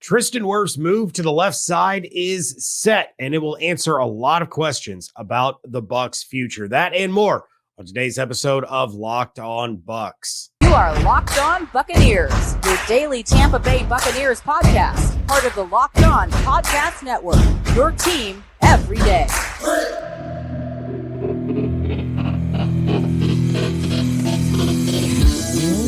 Tristan Wirfs' move to the left side is set, and it will answer a lot of questions about the Bucs' future. That and more on today's episode of Locked On Bucs. You are Locked On Buccaneers, your daily Tampa Bay Buccaneers podcast, part of the Locked On Podcast Network, your team every day.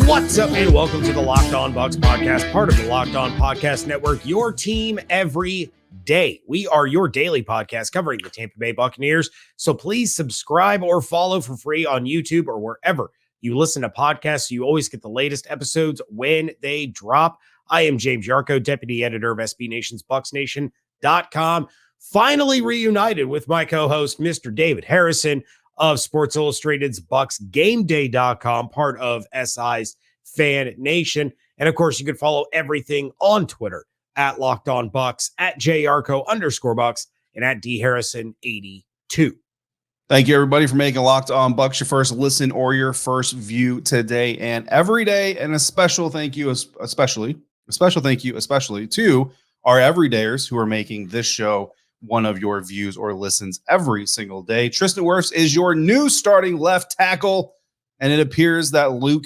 What's up, and welcome to the Locked On Bucs podcast, part of the Locked On Podcast Network, your team every day. We are your daily podcast covering the Tampa Bay Buccaneers, so please subscribe or follow for free on YouTube or wherever you listen to podcasts so you always get the latest episodes when they drop. I am James Yarcho, deputy editor of SB Nation's BucsNation.com, finally reunited with my co-host, Mr. David Harrison of Sports Illustrated's BucsGameDay.com, part of SI's Fan Nation. And of course, you can follow everything on Twitter at Locked On Bucs, at JYarcho_Bucs, and at DHarrison82. Thank you, everybody, for making Locked On Bucs your first listen or your first view today and every day. And a special thank you, especially to our everydayers who are making this show one of your views or listens every single day. Tristan Wirfs is your new starting left tackle, and it appears that Luke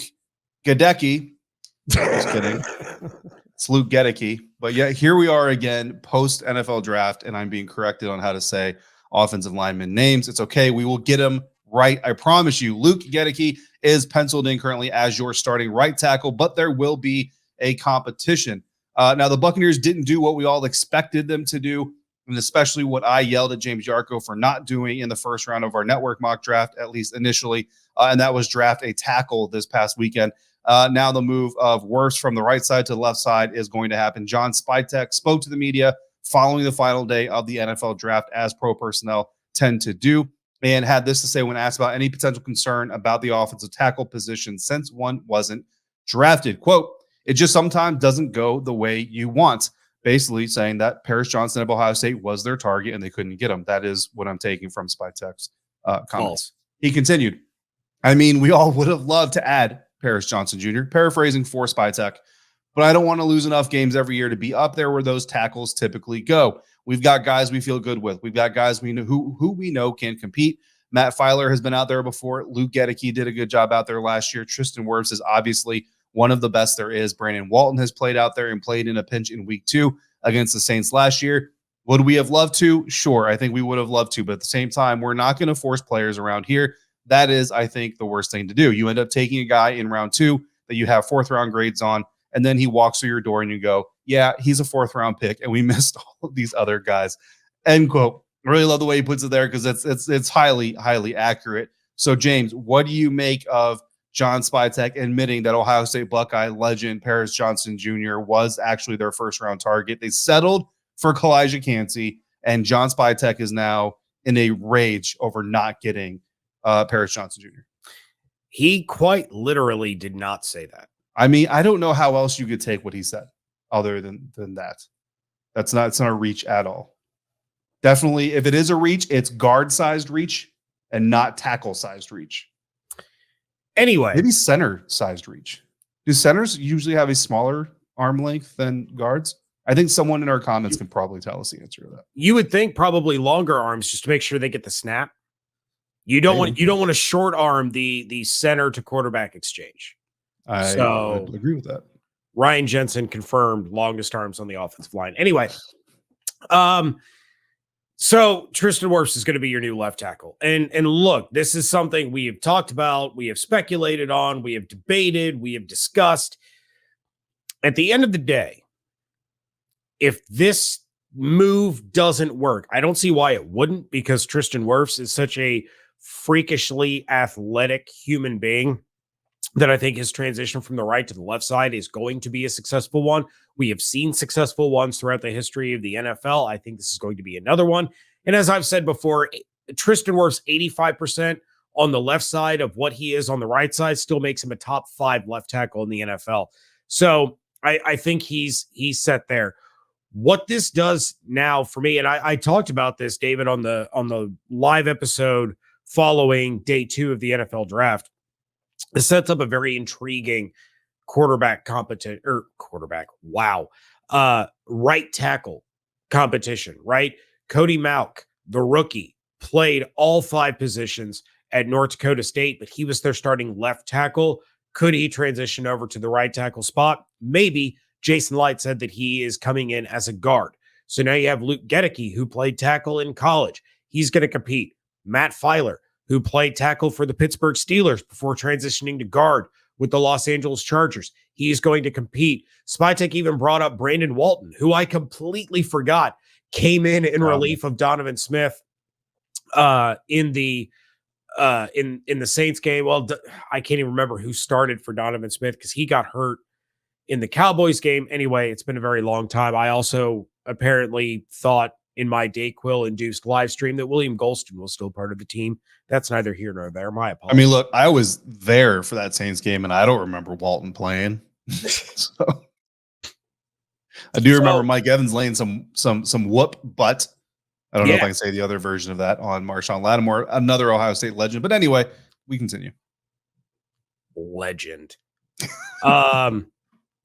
Goedeke, just kidding, it's Luke Goedeke, but yeah, here we are again, post-NFL draft, and I'm being corrected on how to say offensive lineman names. It's okay, we will get him right, I promise you. Luke Goedeke is penciled in currently as your starting right tackle, but there will be a competition. Now, the Buccaneers didn't do what we all expected them to do, and especially what I yelled at James Yarcho for not doing in the first round of our network mock draft, at least initially, and that was draft a tackle this past weekend. Now the move of Wirfs from the right side to the left side is going to happen. John Spytek spoke to the media following the final day of the NFL draft, as pro personnel tend to do, and had this to say when asked about any potential concern about the offensive tackle position since one wasn't drafted. Quote, "It just sometimes doesn't go the way you want." Basically saying that Paris Johnson of Ohio State was their target and they couldn't get him. That is what I'm taking from Spytek's comments. He continued, "I mean, we all would have loved to add Paris Johnson Jr., paraphrasing for Spytek, but I don't want to lose enough games every year to be up there where those tackles typically go. We've got guys we feel good with. We've got guys we know who we know can compete. Matt Filer has been out there before. Luke Goedeke did a good job out there last year. Tristan Wirfs is obviously one of the best there is. Brandon Walton has played out there and played in a pinch in week 2 against the Saints last year. Would we have loved to? Sure, I think we would have loved to. But at the same time, we're not going to force players around here. That is, I think, the worst thing to do. You end up taking a guy in round 2 that you have 4th-round grades on, and then he walks through your door and you go, yeah, he's a 4th-round pick, and we missed all of these other guys. End quote. I really love the way he puts it there because it's highly, highly accurate. So, James, what do you make of John Spytek admitting that Ohio State Buckeye legend Paris Johnson Jr. was actually their first-round target? They settled for Kalijah Kancey, and John Spytek is now in a rage over not getting Paris Johnson Jr. He quite literally did not say that. I mean, I don't know how else you could take what he said other than that. It's not a reach at all. Definitely, if it is a reach, it's guard-sized reach and not tackle-sized reach. Anyway, maybe center-sized reach. Do centers usually have a smaller arm length than guards? I think someone in our comments can probably tell us the answer to that. You would think probably longer arms just to make sure they get the snap. You don't want to short arm the center to quarterback exchange. I would agree with that. Ryan Jensen confirmed longest arms on the offensive line. Anyway, so Tristan Wirfs is going to be your new left tackle. And look, this is something we have talked about, we have speculated on, we have debated, we have discussed. At the end of the day, if this move doesn't work, I don't see why it wouldn't, because Tristan Wirfs is such a freakishly athletic human being that I think his transition from the right to the left side is going to be a successful one. We have seen successful ones throughout the history of the NFL. I think this is going to be another one. And as I've said before, Tristan Wirfs 85% on the left side of what he is on the right side still makes him a top 5 left tackle in the NFL. So I think he's set there. What this does now for me, and I talked about this, David, on the live episode following day 2 of the NFL draft. It sets up a very intriguing quarterback. Wow. right tackle competition, right? Cody Mauch, the rookie, played all 5 positions at North Dakota State, but he was their starting left tackle. Could he transition over to the right tackle spot? Maybe. Jason Light said that he is coming in as a guard. So now you have Luke Goedeke, who played tackle in college. He's going to compete. Matt Filer, who played tackle for the Pittsburgh Steelers before transitioning to guard with the Los Angeles Chargers. He's going to compete. Spytech even brought up Brandon Walton, who I completely forgot came in relief of Donovan Smith in the Saints game. Well, I can't even remember who started for Donovan Smith because he got hurt in the Cowboys game. Anyway, it's been a very long time. I also apparently thought in my Dayquil induced live stream that William Golston was still part of the team. That's neither here nor there. My apologies. I mean, look, I was there for that Saints game, and I don't remember Walton playing. So I do remember Mike Evans laying some whoop butt. I don't know if I can say the other version of that on Marshawn Lattimore, another Ohio State legend. But anyway, we continue. Legend.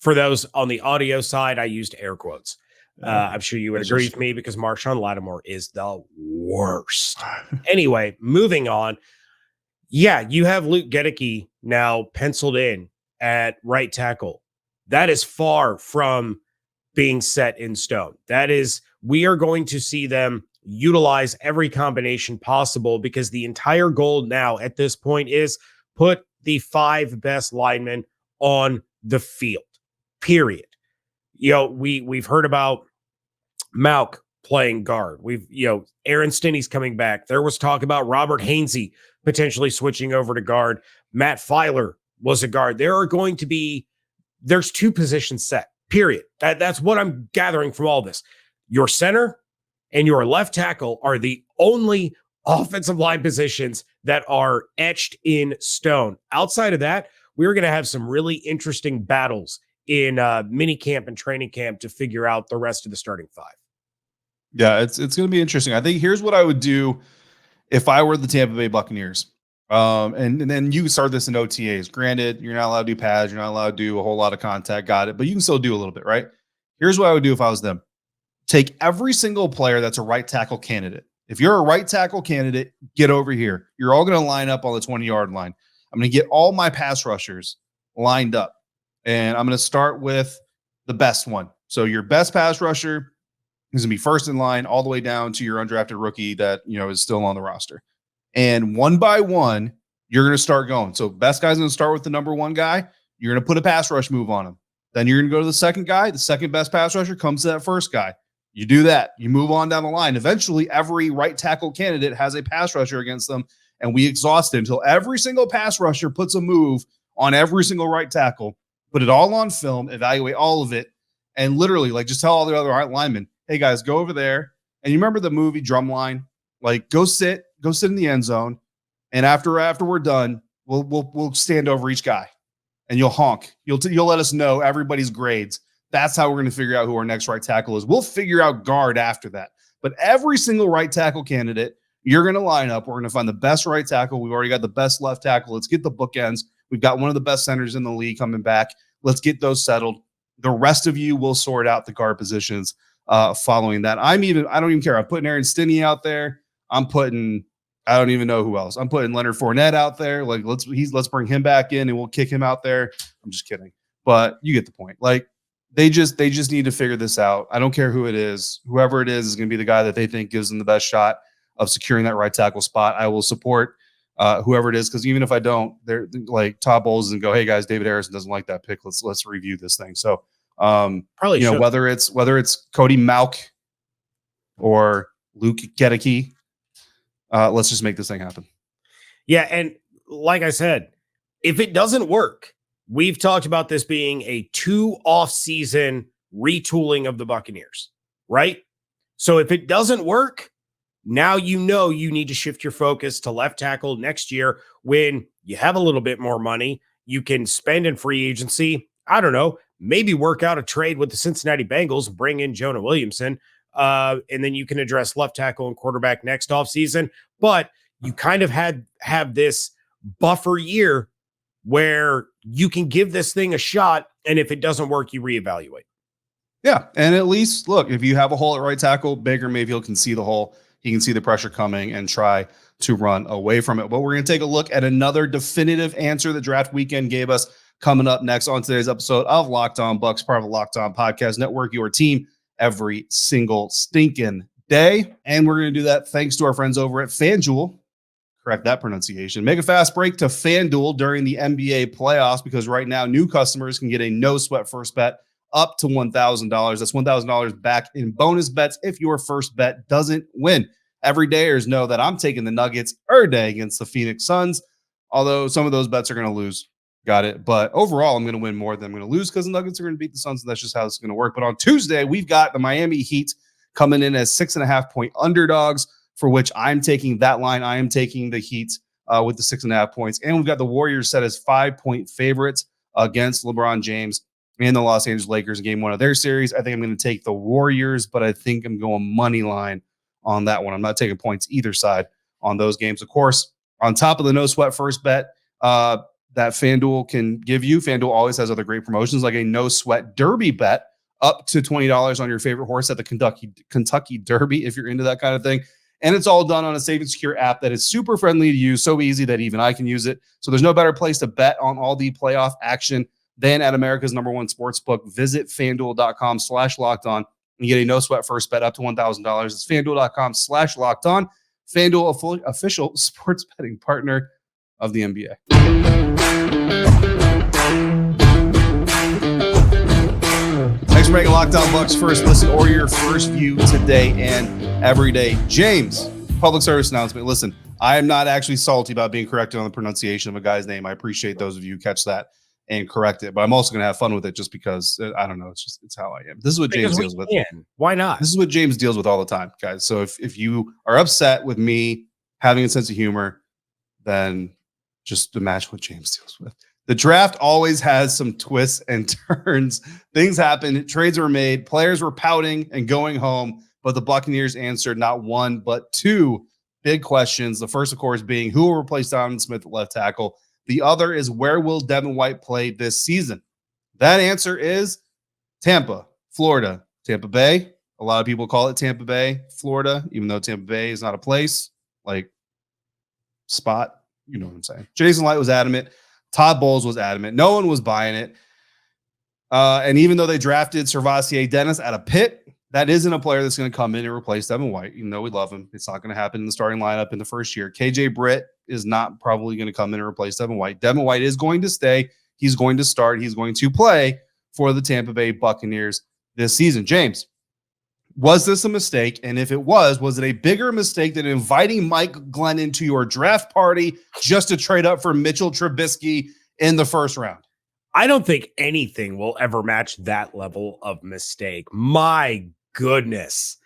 For those on the audio side, I used air quotes. I'm sure you would agree with me because Marshawn Lattimore is the worst. Anyway, moving on. Yeah, you have Luke Goedeke now penciled in at right tackle. That is far from being set in stone. We are going to see them utilize every combination possible because the entire goal now at this point is put the 5 best linemen on the field. Period. We've heard about Mauch playing guard. Aaron Stinney's coming back. There was talk about Robert Hainsey potentially switching over to guard. Matt Filer was a guard. There's 2 positions set. Period. That's what I'm gathering from all this. Your center and your left tackle are the only offensive line positions that are etched in stone. Outside of that, we're going to have some really interesting battles in mini camp and training camp to figure out the rest of the starting 5. Yeah, it's going to be interesting. I think here's what I would do if I were the Tampa Bay Buccaneers. And then you start this in OTAs. Granted, you're not allowed to do pads. You're not allowed to do a whole lot of contact. Got it. But you can still do a little bit, right? Here's what I would do if I was them. Take every single player that's a right tackle candidate. If you're a right tackle candidate, get over here. You're all going to line up on the 20-yard line. I'm going to get all my pass rushers lined up. And I'm going to start with the best one. So your best pass rusher is going to be first in line all the way down to your undrafted rookie that, is still on the roster. And one by one, you're going to start going. So best guy's going to start with the number 1 guy. You're going to put a pass rush move on him. Then you're going to go to the second guy. The second best pass rusher comes to that first guy. You do that. You move on down the line. Eventually, every right tackle candidate has a pass rusher against them, and we exhaust it until every single pass rusher puts a move on every single right tackle. Put it all on film, evaluate all of it, and literally, just tell all the other linemen, hey, guys, go over there. And you remember the movie Drumline? Go sit in the end zone, and after we're done, we'll stand over each guy, and you'll honk. You'll let us know everybody's grades. That's how we're going to figure out who our next right tackle is. We'll figure out guard after that. But every single right tackle candidate, you're going to line up. We're going to find the best right tackle. We've already got the best left tackle. Let's get the bookends. We've got one of the best centers in the league coming back. Let's get those settled. The rest of you will sort out the guard positions following that. I don't even care. I'm putting Aaron Stinney out there. I don't even know who else. I'm putting Leonard Fournette out there. Let's bring him back in and we'll kick him out there. I'm just kidding. But you get the point. They just need to figure this out. I don't care who it is. Whoever it is going to be the guy that they think gives them the best shot of securing that right tackle spot. I will support whoever it is, because even if I don't, they're like Todd Bowles and go, hey guys, David Harrison doesn't like that pick. Let's review this thing. So probably whether it's Cody Mauch or Luke Goedeke, let's just make this thing happen. Yeah, and like I said, if it doesn't work, we've talked about this being a 2 off-season retooling of the Buccaneers, right? So if it doesn't work, now you need to shift your focus to left tackle next year when you have a little bit more money. You can spend in free agency. I don't know, maybe work out a trade with the Cincinnati Bengals, bring in Jonah Williamson, and then you can address left tackle and quarterback next offseason. But you kind of have this buffer year where you can give this thing a shot, and if it doesn't work, you reevaluate. Yeah, and at least look, if you have a hole at right tackle, Baker Mayfield can see the hole. He can see the pressure coming and try to run away from it. But we're going to take a look at another definitive answer that draft weekend gave us coming up next on today's episode of Locked On Bucs, part of the Locked On Podcast Network, your team every single stinking day. And we're going to do that thanks to our friends over at FanDuel. Correct that pronunciation. Make a fast break to FanDuel during the NBA playoffs because right now new customers can get a no sweat first bet up to $1,000. That's $1,000 back in bonus bets if your first bet doesn't win. Everydayers know that I'm taking the Nuggets every day against the Phoenix Suns, although some of those bets are going to lose. Got it. But overall, I'm going to win more than I'm going to lose because the Nuggets are going to beat the Suns, and that's just how it's going to work. But on Tuesday, we've got the Miami Heat coming in as 6.5-point underdogs, for which I'm taking that line. I am taking the Heat with the 6.5 points. And we've got the Warriors set as 5-point favorites against LeBron James and the Los Angeles Lakers in game one of their series. I think I'm going to take the Warriors, but I think I'm going money line on that one. I'm not taking points either side on those games. Of course, on top of the no sweat first bet that FanDuel can give you, FanDuel always has other great promotions like a no sweat derby bet up to $20 on your favorite horse at the Kentucky Derby if you're into that kind of thing. And it's all done on a safe and secure app that is super friendly to use, so easy that even I can use it. So there's no better place to bet on all the playoff action than at America's #1 sportsbook. Visit FanDuel.com/lockedon and get a no sweat first bet up to $1,000. It's FanDuel.com/lockedon. FanDuel, official sports betting partner of the NBA. Thanks for making Locked On Bucs first listen or your first view today and every day. James, public service announcement. Listen, I am not actually salty about being corrected on the pronunciation of a guy's name. I appreciate those of you who catch that and correct it, but I'm also going to have fun with it just because I don't know. It's how I am. This is what James deals with. Why not? This is what James deals with all the time, guys. So if you are upset with me having a sense of humor, then just imagine what James deals with. The draft always has some twists and turns. Things happen. Trades were made. Players were pouting and going home, but the Buccaneers answered not one, but two big questions. The first, of course, being who will replace Donovan Smith at left tackle. The other is where will Devin White play this season? That answer is Tampa, Florida, Tampa Bay. A lot of people call it Tampa Bay, Florida, even though Tampa Bay is not a place, like spot. You know what I'm saying? Jason Light was adamant. Todd Bowles was adamant. No one was buying it. And even though they drafted Servassier Dennis out of Pitt, that isn't a player that's going to come in and replace Devin White. Even though we love him, it's not going to happen in the starting lineup in the first year. KJ Britt is not probably going to come in and replace Devin White. Devin White is going to stay. He's going to start. He's going to play for the Tampa Bay Buccaneers this season. James, was this a mistake? And if it was it a bigger mistake than inviting Mike Glennon to your draft party just to trade up for Mitchell Trubisky in the first round? I don't think anything will ever match that level of mistake. My goodness.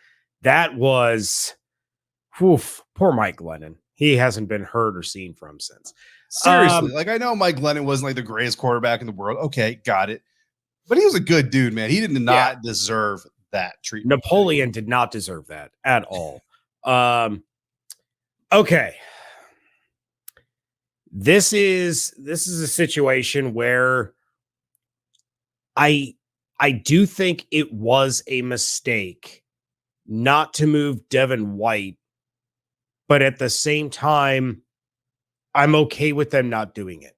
That was poor Mike Glennon. He hasn't been heard or seen from since. Seriously, I know Mike Glennon wasn't like the greatest quarterback in the world. Okay, got it. But he was a good dude, man. He did not deserve that treatment. Napoleon did not deserve that at all. Okay. This is a situation where I do think it was a mistake not to move Devin White, but at the same time, I'm okay with them not doing it.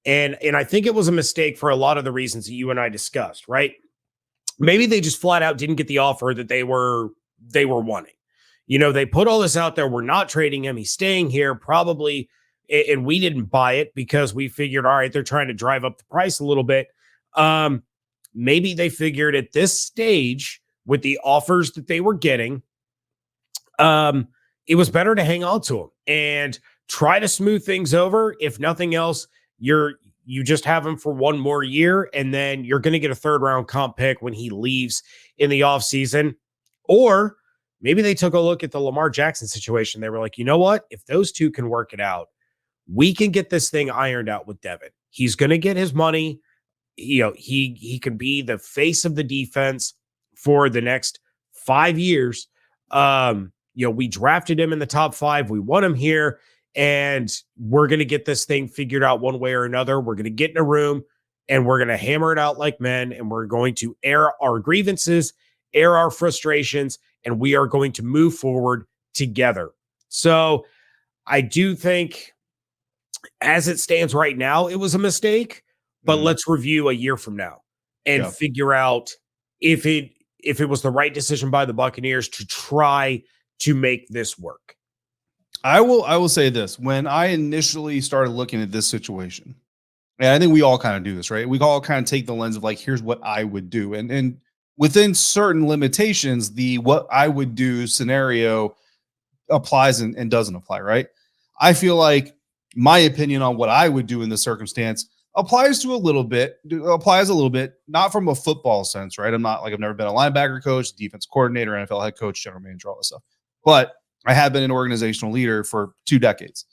And I think it was a mistake for a lot of the reasons that you and I discussed, right? Maybe they just flat out didn't get the offer that they were wanting. You know, they put all this out there. We're not trading him. He's staying here probably. And we didn't buy it because we figured, all right, they're trying to drive up the price a little bit. Maybe they figured at this stage with the offers that they were getting, it was better to hang on to him and try to smooth things over. If nothing else, you just have him for one more year, and then you're going to get a third-round comp pick when he leaves in the offseason. Or maybe they took a look at the Lamar Jackson situation. They were like, you know what? If those two can work it out, we can get this thing ironed out with Devin. He's going to get his money. You know, he can be the face of the defense for the next 5 years. We drafted him in the top 5. We want him here. And we're going to get this thing figured out one way or another. We're going to get in a room. and we're going to hammer it out like men, and we're going to air our grievances, air our frustrations, and we are going to move forward together. So I do think as it stands right now, it was a mistake, but let's review a year from now and figure out if it was the right decision by the Buccaneers to try to make this work. I will say this. When I initially started looking at this situation, and I think we all kind of do this, right? We all kind of take the lens of like, here's what I would do. And within certain limitations, the what I would do scenario applies and doesn't apply, right? I feel like my opinion on what I would do in this circumstance applies a little bit, not from a football sense, right? I've never been a linebacker coach, defense coordinator, NFL head coach, general manager, all this stuff. But I have been an organizational leader for 2 decades.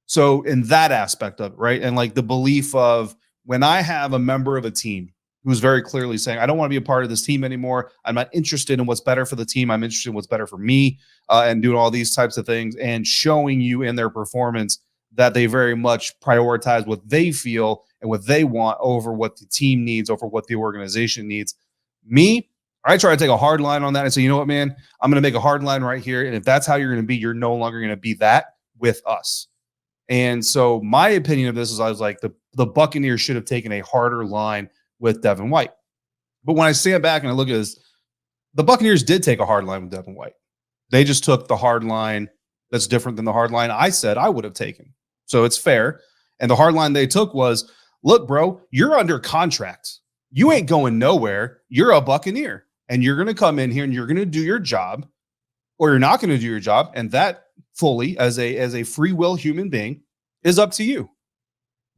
So in that aspect of it, right? And like the belief of when I have a member of a team who's very clearly saying, I don't want to be a part of this team anymore. I'm not interested in what's better for the team. I'm interested in what's better for me, and doing all these types of things and showing you in their performance that they very much prioritize what they feel and what they want over what the team needs, over what the organization needs. Me, I try to take a hard line on that and say, you know what, man, I'm going to make a hard line right here. And if that's how you're going to be, you're no longer going to be that with us. And so my opinion of this is I was like, the Buccaneers should have taken a harder line with Devin White. But when I stand back and I look at this, the Buccaneers did take a hard line with Devin White. They just took the hard line that's different than the hard line I said I would have taken. So it's fair. And the hard line they took was, look, bro, you're under contract. You ain't going nowhere. You're a Buccaneer. And you're going to come in here and you're going to do your job, or you're not going to do your job. And that fully, as a free will human being, is up to you.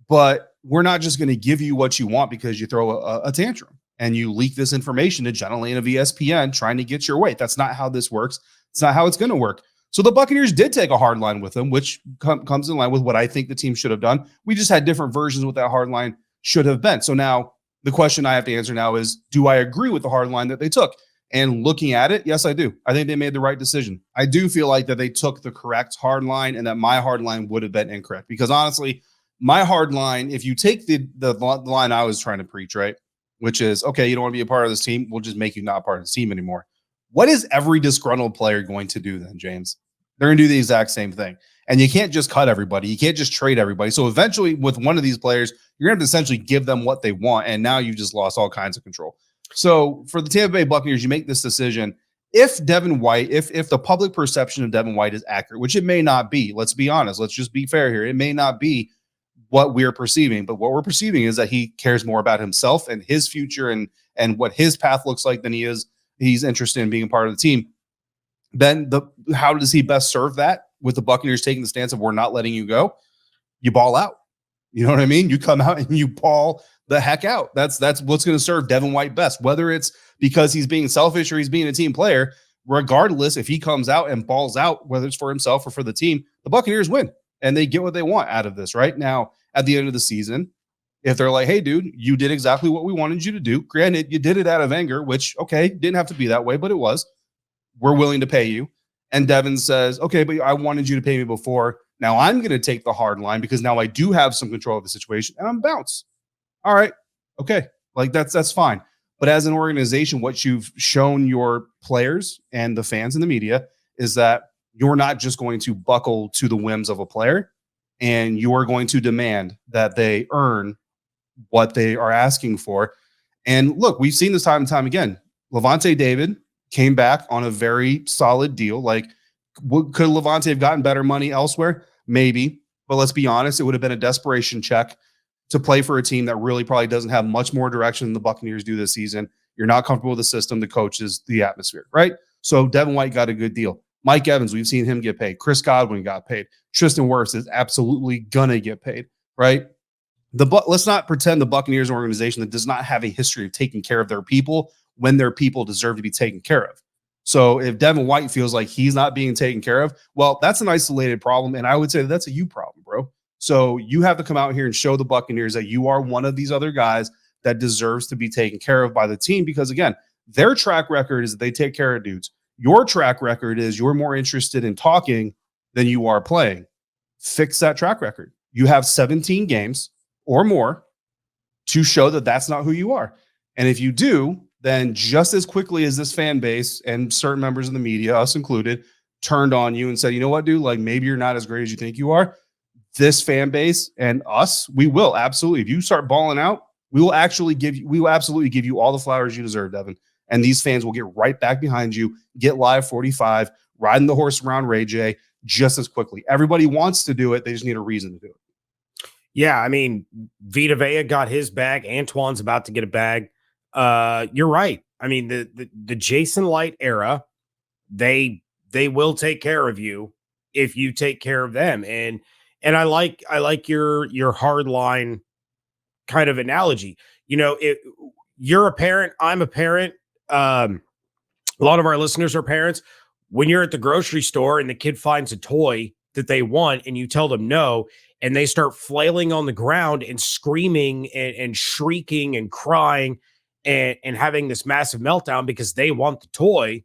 But we're not just going to give you what you want because you throw a tantrum and you leak this information to Jenna Lane of ESPN trying to get your way. That's not how this works. It's not how it's going to work. So the Buccaneers did take a hard line with him, which comes in line with what I think the team should have done. We just had different versions of what that hard line should have been. So now the question I have to answer now is, do I agree with the hard line that they took? And looking at it, yes, I do. I think they made the right decision. I do feel like that they took the correct hard line and that my hard line would have been incorrect. Because honestly, my hard line, if you take the line I was trying to preach, right, which is, okay, you don't want to be a part of this team, we'll just make you not part of the team anymore. What is every disgruntled player going to do then, James? They're going to do the exact same thing. And you can't just cut everybody. You can't just trade everybody. So eventually with one of these players, you're going to have to essentially give them what they want. And now you've just lost all kinds of control. So for the Tampa Bay Buccaneers, you make this decision. If Devin White, if the public perception of Devin White is accurate, which it may not be, let's be honest, let's just be fair here. It may not be what we're perceiving, but what we're perceiving is that he cares more about himself and his future and what his path looks like than he's interested in being a part of the team. Then how does he best serve that with the Buccaneers taking the stance of we're not letting you go? You ball out. You know what I mean? You come out and you ball the heck out. That's what's going to serve Devin White best, whether it's because he's being selfish or he's being a team player. Regardless, if he comes out and balls out, whether it's for himself or for the team, the Buccaneers win and they get what they want out of this. Right now, at the end of the season, if they're like, hey, dude, you did exactly what we wanted you to do. Granted, you did it out of anger, which, okay, didn't have to be that way, but it was. We're willing to pay you. And Devin says, okay, but I wanted you to pay me before. Now I'm going to take the hard line because now I do have some control of the situation and I'm bounce. All right. Okay. Like that's fine. But as an organization, what you've shown your players and the fans and the media is that you're not just going to buckle to the whims of a player, and you are going to demand that they earn what they are asking for. And look, we've seen this time and time again. Lavonte David came back on a very solid deal. Like, could Lavonte have gotten better money elsewhere? Maybe. But let's be honest, it would have been a desperation check to play for a team that really probably doesn't have much more direction than the Buccaneers do this season. You're not comfortable with the system, the coaches, the atmosphere, right? So Devin White got a good deal. Mike Evans, we've seen him get paid. Chris Godwin got paid. Tristan Wirfs is absolutely going to get paid, right? Let's not pretend the Buccaneers are an organization that does not have a history of taking care of their people when their people deserve to be taken care of. So if Devin White feels like he's not being taken care of, well, that's an isolated problem. And I would say that's a you problem, bro. So you have to come out here and show the Buccaneers that you are one of these other guys that deserves to be taken care of by the team. Because again, their track record is that they take care of dudes. Your track record is you're more interested in talking than you are playing. Fix that track record. You have 17 games or more to show that that's not who you are. And if you do, then just as quickly as this fan base and certain members of the media, us included, turned on you and said, you know what, dude, like maybe you're not as great as you think you are. This fan base and us, we will absolutely, if you start balling out, we will absolutely give you all the flowers you deserve, Devin. And these fans will get right back behind you, get live 45, riding the horse around Ray J just as quickly. Everybody wants to do it. They just need a reason to do it. Yeah, I mean, Vita Vea got his bag. Antoine's about to get a bag. You're right. I mean, the Jason Light era, they will take care of you if you take care of them. And I like your hard line kind of analogy. You know, you're a parent, I'm a parent. A lot of our listeners are parents. When you're at the grocery store and the kid finds a toy that they want and you tell them no, and they start flailing on the ground and screaming and shrieking and crying and having this massive meltdown because they want the toy.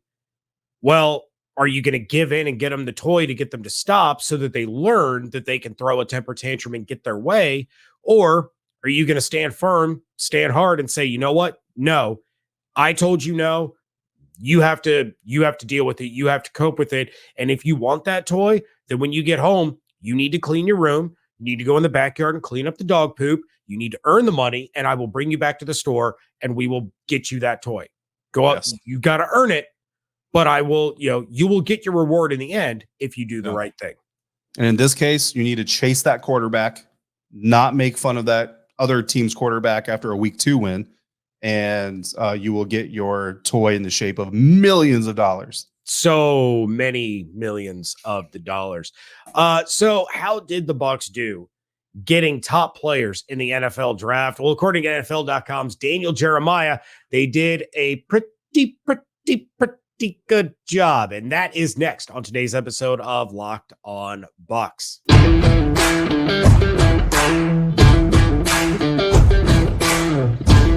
Well, are you going to give in and get them the toy to get them to stop so that they learn that they can throw a temper tantrum and get their way? Or are you going to stand firm, stand hard and say, you know what? No, I told you no. You have to deal with it. You have to cope with it. And if you want that toy, then when you get home, you need to clean your room. You need to go in the backyard and clean up the dog poop. You need to earn the money, and I will bring you back to the store and we will get you that toy. Go up. Yes. You got to earn it, but I will, you will get your reward in the end if you do the right thing. And in this case, you need to chase that quarterback, not make fun of that other team's quarterback after a week 2 win. And you will get your toy in the shape of millions of dollars. So many millions of the dollars. So how did the Bucs do getting top players in the NFL draft? Well, according to NFL.com's Daniel Jeremiah, they did a pretty good job. And that is next on today's episode of Locked On Bucs.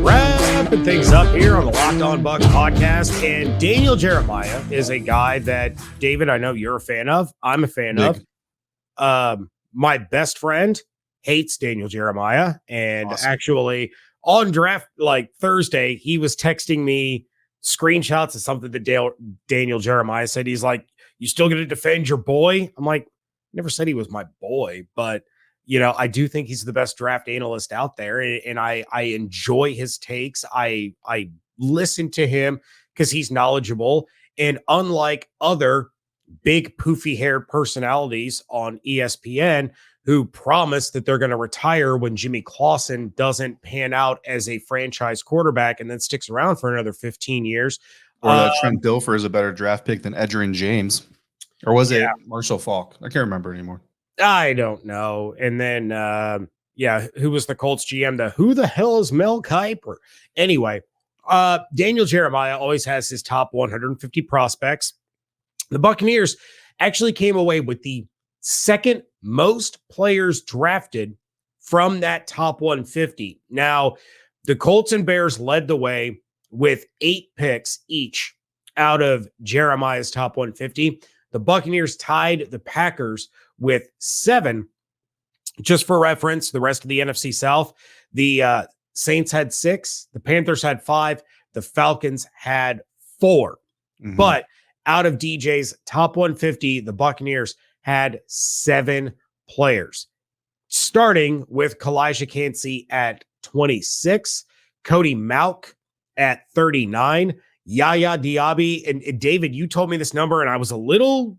Wrapping things up here on the Locked On Bucs podcast. And Daniel Jeremiah is a guy that, David, I know you're a fan of. I'm a fan of. My best friend hates Daniel Jeremiah. And actually on draft, like Thursday, he was texting me screenshots of something that Daniel Jeremiah said. He's like, you still going to defend your boy? I'm like, never said he was my boy, but I do think he's the best draft analyst out there, and I enjoy his takes. I listen to him because he's knowledgeable, and unlike other big poofy-haired personalities on ESPN who promise that they're going to retire when Jimmy Clausen doesn't pan out as a franchise quarterback and then sticks around for another 15 years. Or that Trent Dilfer is a better draft pick than Edgerrin James. Or was it Marshall Faulk? I can't remember anymore. I don't know. And then, who was the Colts GM? Who the hell is Mel Kiper? Anyway, Daniel Jeremiah always has his top 150 prospects. The Buccaneers actually came away with the second most players drafted from that top 150. Now, the Colts and Bears led the way with 8 picks each out of Jeremiah's top 150. The Buccaneers tied the Packers with 7. Just for reference, the rest of the NFC South, the Saints had 6, the Panthers had 5, the Falcons had 4. Mm-hmm. But out of DJ's top 150, the Buccaneers had 7 players, starting with Kalijah Kancey at 26, Cody Mauch at 39, Yaya Diaby, and David, you told me this number, and I was a little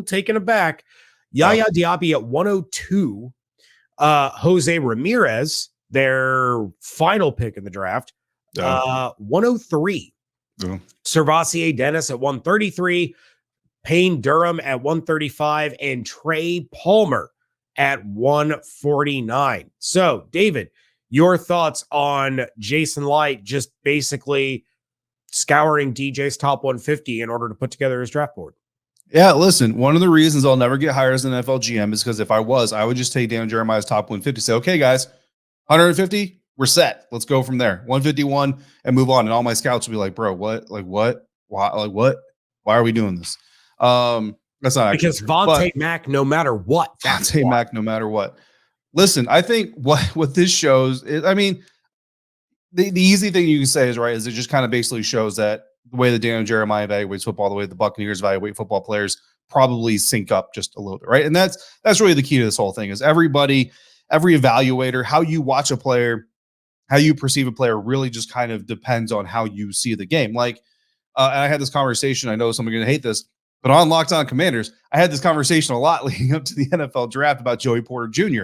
taken aback. Yaya Diaby at 102, Jose Ramirez, their final pick in the draft, 103. Servassier Dennis at 133, Payne Durham at 135, and Trey Palmer at 149. So, David, your thoughts on Jason Light just basically scouring DJ's top 150 in order to put together his draft board? Yeah, listen, one of the reasons I'll never get hired as an NFL GM is because if I was, I would just take Daniel Jeremiah's top 150, say, okay, guys, 150, we're set. Let's go from there. 151 and move on. And all my scouts will be like, bro, what? Like, what? Why? Like, what? Why are we doing this? That's not because Vontae Mack, no matter what. Vontae Mack, no matter what. Listen, I think what this shows is, I mean, the easy thing you can say is right is it just kind of basically shows that the way that Daniel Jeremiah evaluates football, the way the Buccaneers evaluate football players probably sync up just a little bit, right? And that's really the key to this whole thing is every evaluator, how you watch a player, how you perceive a player really just kind of depends on how you see the game. Like I had this conversation, I know someone's going to hate this, but on Locked On Commanders, I had this conversation a lot leading up to the NFL draft about Joey Porter Jr.,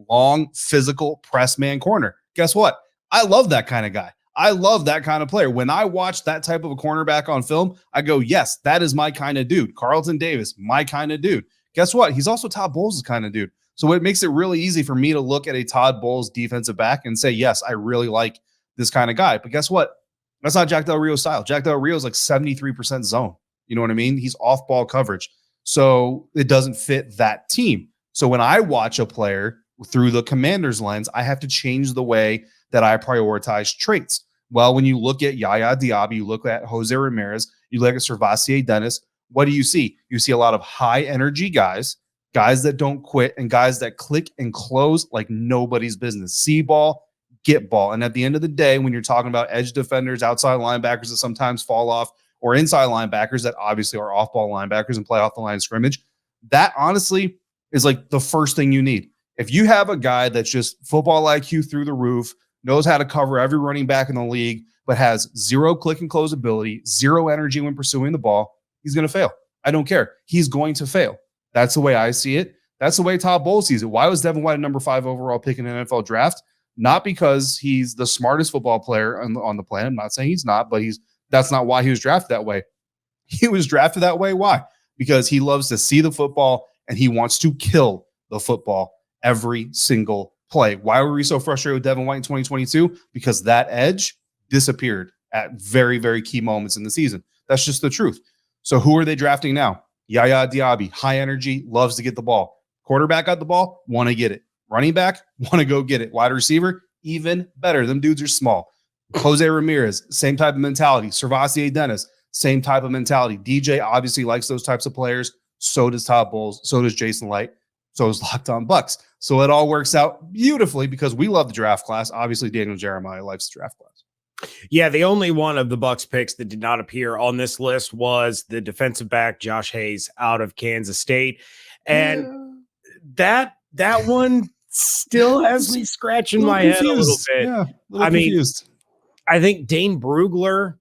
long, physical, press man corner. Guess what? I love that kind of guy. I love that kind of player. When I watch that type of a cornerback on film, I go, yes, that is my kind of dude. Carlton Davis, my kind of dude. Guess what? He's also Todd Bowles' kind of dude. So it makes it really easy for me to look at a Todd Bowles defensive back and say, yes, I really like this kind of guy. But guess what? That's not Jack Del Rio's style. Jack Del Rio is like 73% zone. You know what I mean? He's off ball coverage. So it doesn't fit that team. So when I watch a player through the Commanders lens, I have to change the way that I prioritize traits. Well, when you look at Yaya Diaby, you look at Jose Ramirez, you look at Servassier Dennis, what do you see? You see a lot of high energy guys that don't quit, and guys that click and close like nobody's business. See ball, get ball. And at the end of the day, when you're talking about edge defenders, outside linebackers that sometimes fall off, or inside linebackers that obviously are off-ball linebackers and play off the line of scrimmage, that honestly is like the first thing you need. If you have a guy that's just football IQ through the roof, knows how to cover every running back in the league, but has zero click and close ability, zero energy when pursuing the ball, he's going to fail. I don't care. He's going to fail. That's the way I see it. That's the way Todd Bowles sees it. Why was Devin White a number 5 overall pick in an NFL draft? Not because he's the smartest football player on the planet. I'm not saying he's not, but that's not why he was drafted that way. He was drafted that way. Why? Because he loves to see the football and he wants to kill the football every single play. Why were we so frustrated with Devin White in 2022? Because that edge disappeared at very, very key moments in the season. That's just the truth. So who are they drafting now? Yaya Diaby, high energy, loves to get the ball. Quarterback got the ball, want to get it. Running back, want to go get it. Wide receiver, even better. Them dudes are small. Jose Ramirez, same type of mentality. Servassier Dennis, same type of mentality. DJ obviously likes those types of players. So does Todd Bowles. So does Jason Light. So is Locked On Bucs. So it all works out beautifully because we love the draft class. Obviously, Daniel Jeremiah likes the draft class. Yeah, the only one of the Bucs picks that did not appear on this list was the defensive back Josh Hayes out of Kansas State, and that one still has me scratching my head a little bit. Yeah, confused. I think Dane Brugler,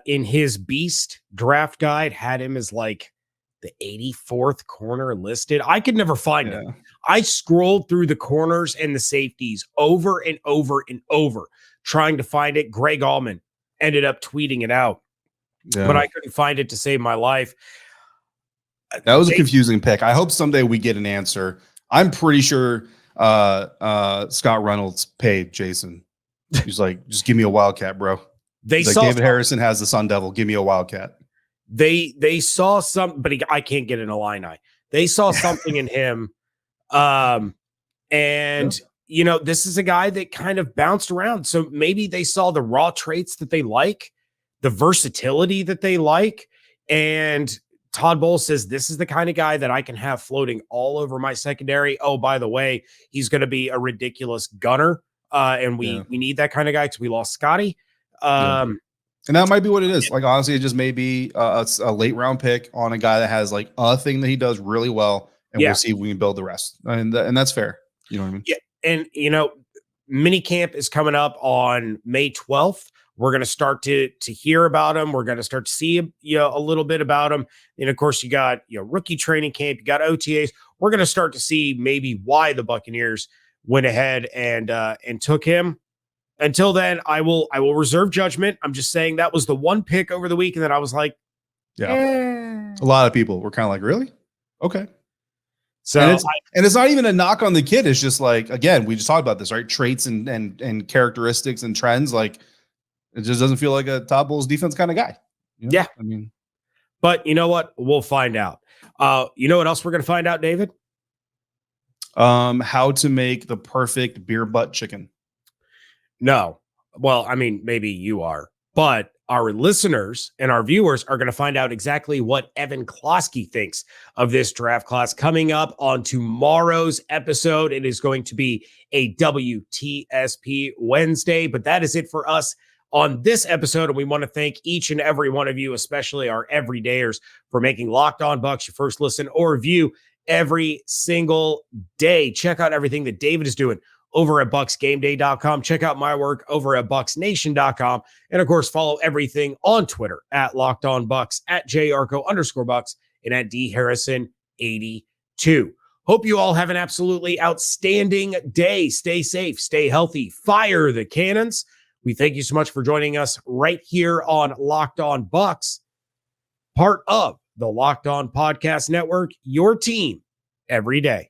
in his Beast draft guide, had him as like the 84th corner listed. I could never find him. I scrolled through the corners and the safeties over and over and over trying to find it. Greg Allman ended up tweeting it out, but I couldn't find it to save my life. That was a confusing pick. I hope someday we get an answer. I'm pretty sure Scott Reynolds paid Jason. He's like, just give me a Wildcat, bro. He's like, David Harrison has the Sun Devil. Give me a Wildcat. They saw some, but I can't get an Illini. They saw something in him. You know, this is a guy that kind of bounced around. So maybe they saw the raw traits that they like, the versatility that they like. And Todd Bowles says, this is the kind of guy that I can have floating all over my secondary. Oh, by the way, he's going to be a ridiculous gunner. And we need that kind of guy because we lost Scotty. And that might be what it is. Like, honestly, it just may be a late round pick on a guy that has like a thing that he does really well. And we'll see if we can build the rest. And that's fair. You know what I mean? Yeah. And, you know, mini camp is coming up on May 12th. We're going to start to hear about him. We're going to start to see a little bit about him. And of course, you got rookie training camp, you got OTAs. We're going to start to see maybe why the Buccaneers went ahead and took him. Until then, I will reserve judgment. I'm just saying that was the one pick over the week, and then I was like, a lot of people were kind of like, really? Okay. So and it's not even a knock on the kid. It's just like, again, we just talked about this, right? Traits and characteristics and trends. Like, it just doesn't feel like a Todd Bowles defense kind of guy. You know? Yeah. I mean, but you know what? We'll find out. You know what else we're going to find out, David? How to make the perfect beer butt chicken. No. Well, I mean, maybe you are, but our listeners and our viewers are going to find out exactly what Evan Klosky thinks of this draft class coming up on tomorrow's episode. It is going to be a WTSP Wednesday, but that is it for us on this episode. And we want to thank each and every one of you, especially our everydayers, for making Locked On Bucs your first listen or view every single day. Check out everything that David is doing over at BucsGameDay.com. Check out my work over at BucsNation.com. And of course, follow everything on Twitter at Locked On Bucs, at JArco_Bucs, and at DHarrison82. Hope you all have an absolutely outstanding day. Stay safe, stay healthy, fire the cannons. We thank you so much for joining us right here on Locked On Bucs, part of the Locked On Podcast Network, your team every day.